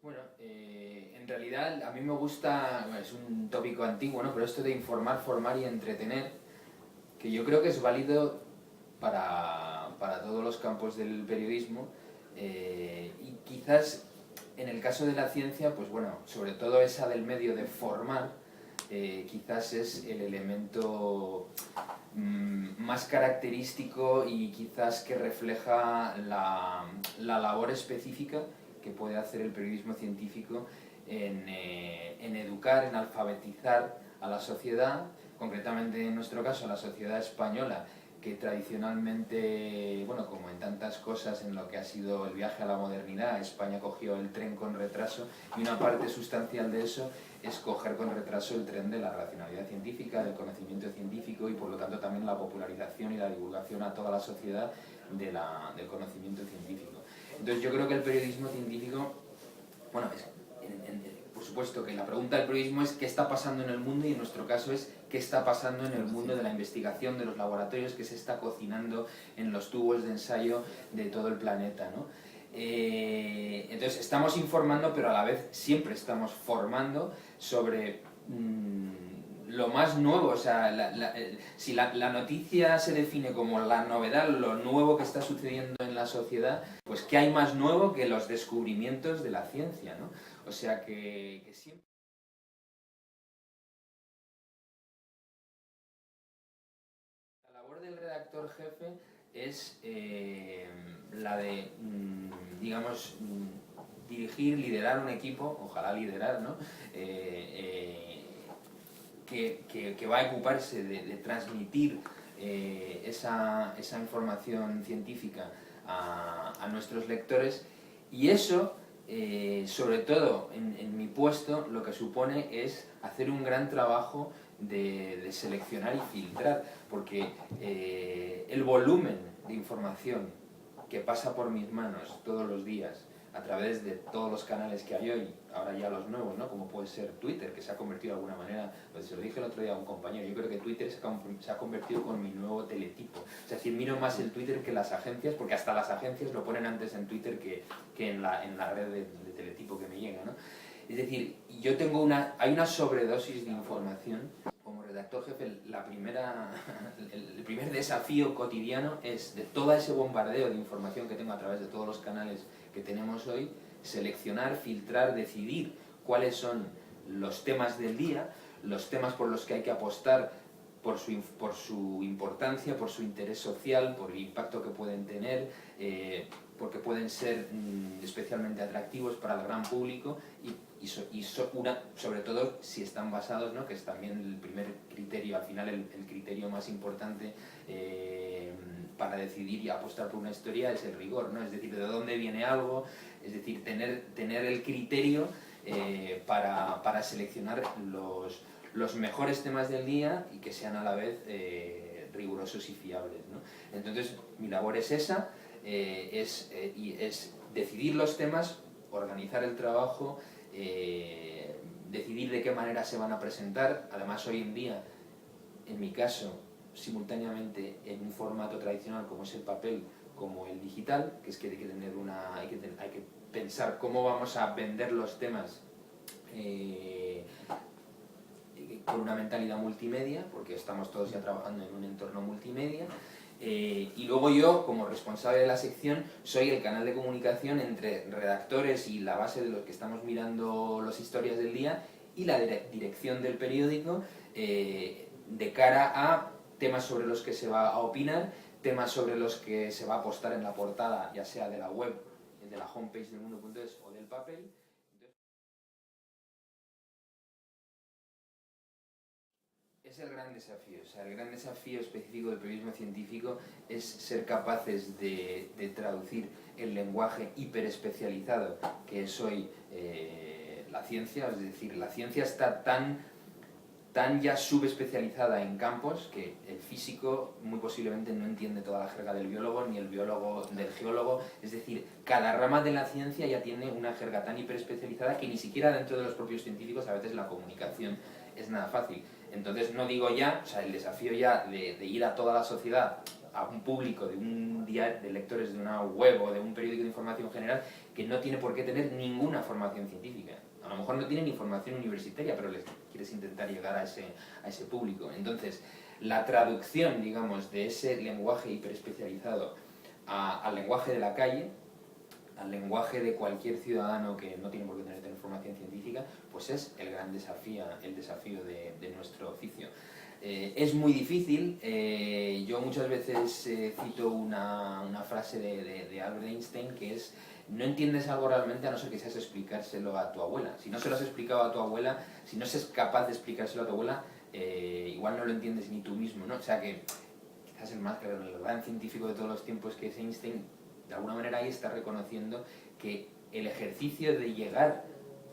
Bueno, en realidad a mí me gusta, bueno, es un tópico antiguo, ¿no? Pero esto de informar, formar y entretener, que yo creo que es válido para todos los campos del periodismo, y quizás en el caso de la ciencia, pues bueno, sobre todo esa del medio de formar, quizás es el elemento más característico y quizás que refleja la labor específica que puede hacer el periodismo científico en educar, en alfabetizar a la sociedad, concretamente en nuestro caso a la sociedad española, que tradicionalmente, bueno, como en tantas cosas en lo que ha sido el viaje a la modernidad, España cogió el tren con retraso, y una parte sustancial de eso es coger con retraso el tren de la racionalidad científica, del conocimiento científico, y por lo tanto también la popularización y la divulgación a toda la sociedad del conocimiento científico. Entonces yo creo que el periodismo científico, bueno, por supuesto que la pregunta del periodismo es qué está pasando en el mundo, y en nuestro caso es qué está pasando en el mundo de la investigación, de los laboratorios, qué se está cocinando en los tubos de ensayo de todo el planeta, ¿no? Entonces estamos informando, pero a la vez siempre estamos formando sobre lo más nuevo. O sea, si la noticia se define como la novedad, lo nuevo que está sucediendo en la sociedad, pues ¿qué hay más nuevo que los descubrimientos de la ciencia, ¿no? O sea que siempre... La labor del redactor jefe es la de, digamos, dirigir, liderar un equipo, ojalá liderar, ¿no? Que va a ocuparse de transmitir esa información científica a nuestros lectores, y eso, sobre todo en mi puesto, lo que supone es hacer un gran trabajo de seleccionar y filtrar, porque el volumen de información que pasa por mis manos todos los días a través de todos los canales que hay hoy, ahora ya los nuevos, ¿no? Como puede ser Twitter, que se ha convertido de alguna manera, pues se lo dije el otro día a un compañero, yo creo que Twitter se ha convertido con mi nuevo teletipo. O sea, si miro más el Twitter que las agencias, porque hasta las agencias lo ponen antes en Twitter que en la red de teletipo que me llega, ¿no? Es decir, hay una sobredosis de información. Como redactor jefe, el primer desafío cotidiano es, de todo ese bombardeo de información que tengo a través de todos los canales que tenemos hoy, seleccionar, filtrar, decidir cuáles son los temas del día, los temas por los que hay que apostar por su importancia, por su interés social, por el impacto que pueden tener, porque pueden ser especialmente atractivos para el gran público, sobre todo si están basados, ¿no? Que es también el primer criterio, al final el criterio más importante para decidir y apostar por una historia, es el rigor, ¿no? Es decir, de dónde viene algo, es decir, tener el criterio para seleccionar los mejores temas del día y que sean a la vez rigurosos y fiables, ¿no? Entonces mi labor es esa, y es decidir los temas, organizar el trabajo, decidir de qué manera se van a presentar. Además, hoy en día, en mi caso, simultáneamente en un formato tradicional como es el papel, como el digital, que es que hay que pensar cómo vamos a vender los temas con una mentalidad multimedia, porque estamos todos ya trabajando en un entorno multimedia. Y luego yo, como responsable de la sección, soy el canal de comunicación entre redactores y la base de los que estamos mirando las historias del día, y la dirección del periódico, de cara a temas sobre los que se va a opinar, temas sobre los que se va a apostar en la portada, ya sea de la web, de la homepage del mundo.es o del papel. Es el gran desafío. O sea, el gran desafío específico del periodismo científico es ser capaces de traducir el lenguaje hiperespecializado que es hoy la ciencia. Es decir, la ciencia está tan ya subespecializada en campos que el físico muy posiblemente no entiende toda la jerga del biólogo, ni el biólogo del geólogo. Es decir, cada rama de la ciencia ya tiene una jerga tan hiperespecializada que ni siquiera dentro de los propios científicos a veces la comunicación es nada fácil. Entonces no digo ya, o sea, el desafío ya de ir a toda la sociedad, a un público de un diario, de lectores de una web o de un periódico de información general que no tiene por qué tener ninguna formación científica. A lo mejor no tienen ni formación universitaria, pero les quieres intentar llegar a ese público. Entonces, la traducción, digamos, de ese lenguaje hiperespecializado al lenguaje de la calle, al lenguaje de cualquier ciudadano que no tiene por qué tener formación científica, pues es el gran desafío, de nuestro oficio. Es muy difícil. Yo muchas veces cito una frase de Albert Einstein, que es: no entiendes algo realmente a no ser que seas explicárselo a tu abuela. Si no se lo has explicado a tu abuela, si no seas capaz de explicárselo a tu abuela, igual no lo entiendes ni tú mismo, ¿no? O sea que quizás el gran científico de todos los tiempos, que es Einstein, de alguna manera ahí está reconociendo que el ejercicio de llegar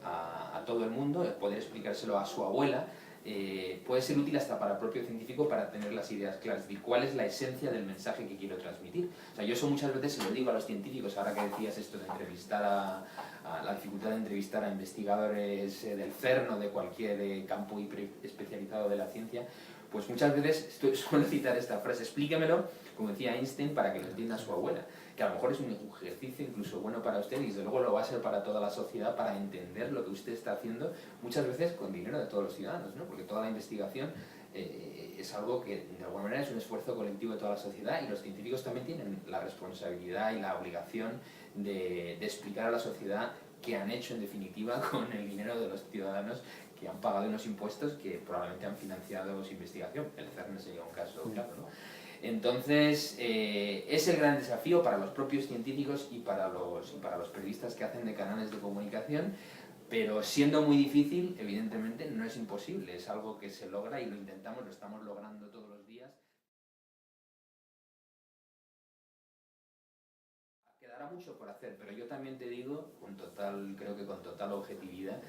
a todo el mundo, el poder explicárselo a su abuela, puede ser útil hasta para el propio científico, para tener las ideas claras, es decir, cuál es la esencia del mensaje que quiero transmitir. O sea, yo eso muchas veces se lo digo a los científicos, ahora que decías esto de entrevistar a la dificultad de entrevistar a investigadores del CERN o de cualquier campo especializado de la ciencia, pues muchas veces suelo citar esta frase: explíquemelo, como decía Einstein, para que lo entienda su abuela. Que a lo mejor es un ejercicio incluso bueno para usted, y desde luego lo va a ser para toda la sociedad, para entender lo que usted está haciendo, muchas veces con dinero de todos los ciudadanos, ¿no? Porque toda la investigación es algo que de alguna manera es un esfuerzo colectivo de toda la sociedad, y los científicos también tienen la responsabilidad y la obligación de explicar a la sociedad qué han hecho en definitiva con el dinero de los ciudadanos, que han pagado unos impuestos que probablemente han financiado su investigación. El CERN sería un caso claro, ¿no? Entonces, es el gran desafío para los propios científicos y para los periodistas que hacen de canales de comunicación, pero siendo muy difícil, evidentemente no es imposible, es algo que se logra y lo intentamos, lo estamos logrando todos los días. Quedará mucho por hacer, pero yo también te digo, creo que con total objetividad,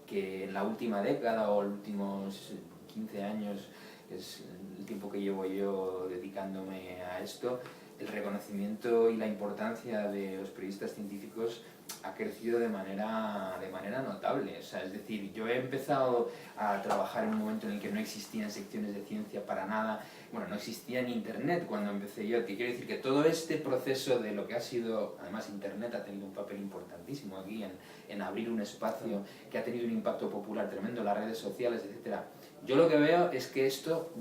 que en la última década o los últimos 15 años, que es el tiempo que llevo yo dedicándome a esto, el reconocimiento y la importancia de los periodistas científicos ha crecido de manera notable. O sea, es decir, yo he empezado a trabajar en un momento en el que no existían secciones de ciencia para nada. Bueno, no existía ni Internet cuando empecé yo. Que quiero decir que todo este proceso de lo que ha sido, además Internet ha tenido un papel importantísimo aquí en abrir un espacio que ha tenido un impacto popular tremendo, las redes sociales, etcétera. Yo lo que veo es que esto,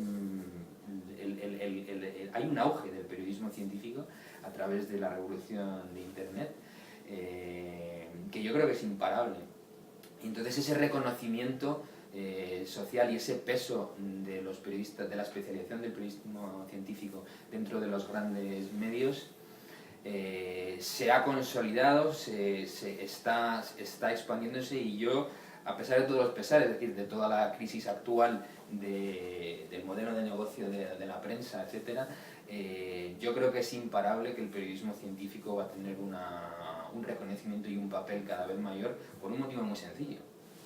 hay un auge del periodismo científico a través de la revolución de Internet, que yo creo que es imparable. Entonces ese reconocimiento social y ese peso de los periodistas, de la especialización del periodismo científico dentro de los grandes medios, se ha consolidado, está expandiéndose, y yo, a pesar de todos los pesares, es decir, de toda la crisis actual del modelo de negocio de la prensa, etcétera, yo creo que es imparable que el periodismo científico va a tener un reconocimiento y un papel cada vez mayor, por un motivo muy sencillo: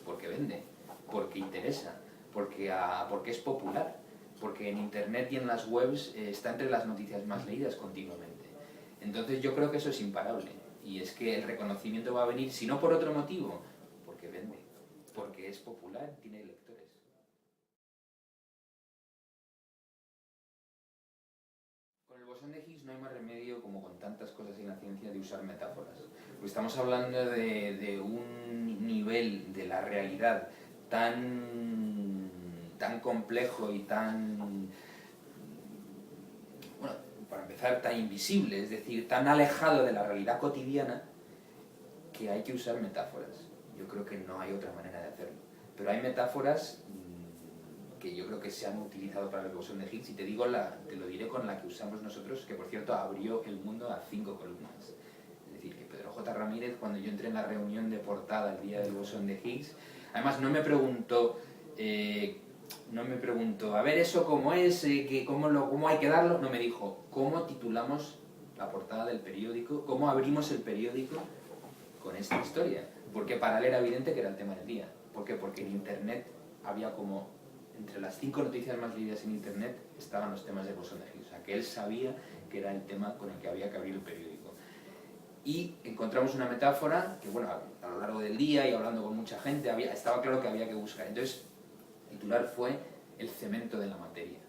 porque vende, porque interesa, porque es popular, porque en Internet y en las webs está entre las noticias más leídas continuamente. Entonces yo creo que eso es imparable, y es que el reconocimiento va a venir, si no por otro motivo, porque vende, porque es popular, tiene lectores. Con el bosón de Higgs no hay más remedio, como con tantas cosas en la ciencia, de usar metáforas. Porque estamos hablando de un nivel de la realidad tan complejo y tan, bueno, para empezar, tan invisible, es decir, tan alejado de la realidad cotidiana, que hay que usar metáforas. Yo creo que no hay otra manera de hacerlo. Pero hay metáforas que yo creo que se han utilizado para el bosón de Higgs, y te lo diré con la que usamos nosotros, que por cierto abrió el mundo a 5 columnas. Es decir, que Pedro J. Ramírez, cuando yo entré en la reunión de portada el día del bosón de Higgs, además no me preguntó, a ver, eso cómo es, cómo hay que darlo, no, me dijo: ¿cómo titulamos la portada del periódico? ¿Cómo abrimos el periódico con esta historia? Porque para él era evidente que era el tema del día. ¿Por qué? Porque en Internet había como, entre las 5 noticias más leídas en Internet estaban los temas del bosón de Higgs. O sea, que él sabía que era el tema con el que había que abrir el periódico. Y encontramos una metáfora que, bueno, a lo largo del día y hablando con mucha gente, estaba claro que había que buscar. Entonces, el titular fue: el cemento de la materia.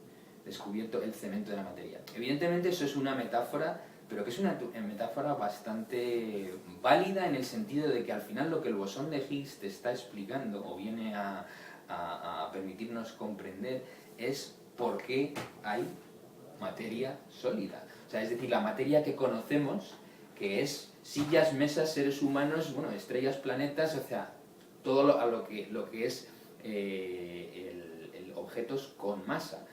descubierto el cemento de la materia. Evidentemente eso es una metáfora, pero que es una metáfora bastante válida en el sentido de que al final lo que el bosón de Higgs te está explicando o viene a permitirnos comprender es por qué hay materia sólida. O sea, es decir, la materia que conocemos, que es sillas, mesas, seres humanos, bueno, estrellas, planetas, o sea, todo lo que es objetos con masa,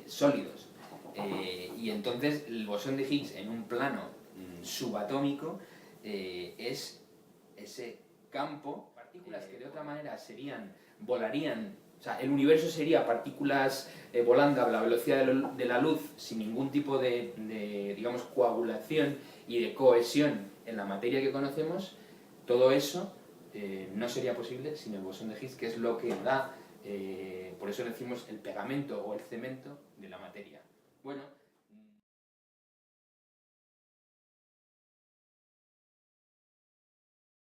sólidos. Y entonces el bosón de Higgs en un plano subatómico es ese campo, partículas que de otra manera volarían, o sea, el universo sería partículas volando a la velocidad de la luz sin ningún tipo de, digamos, coagulación y de cohesión en la materia que conocemos. Todo eso no sería posible sin el bosón de Higgs, que es lo que da, por eso decimos el pegamento o el cemento de la materia. Bueno,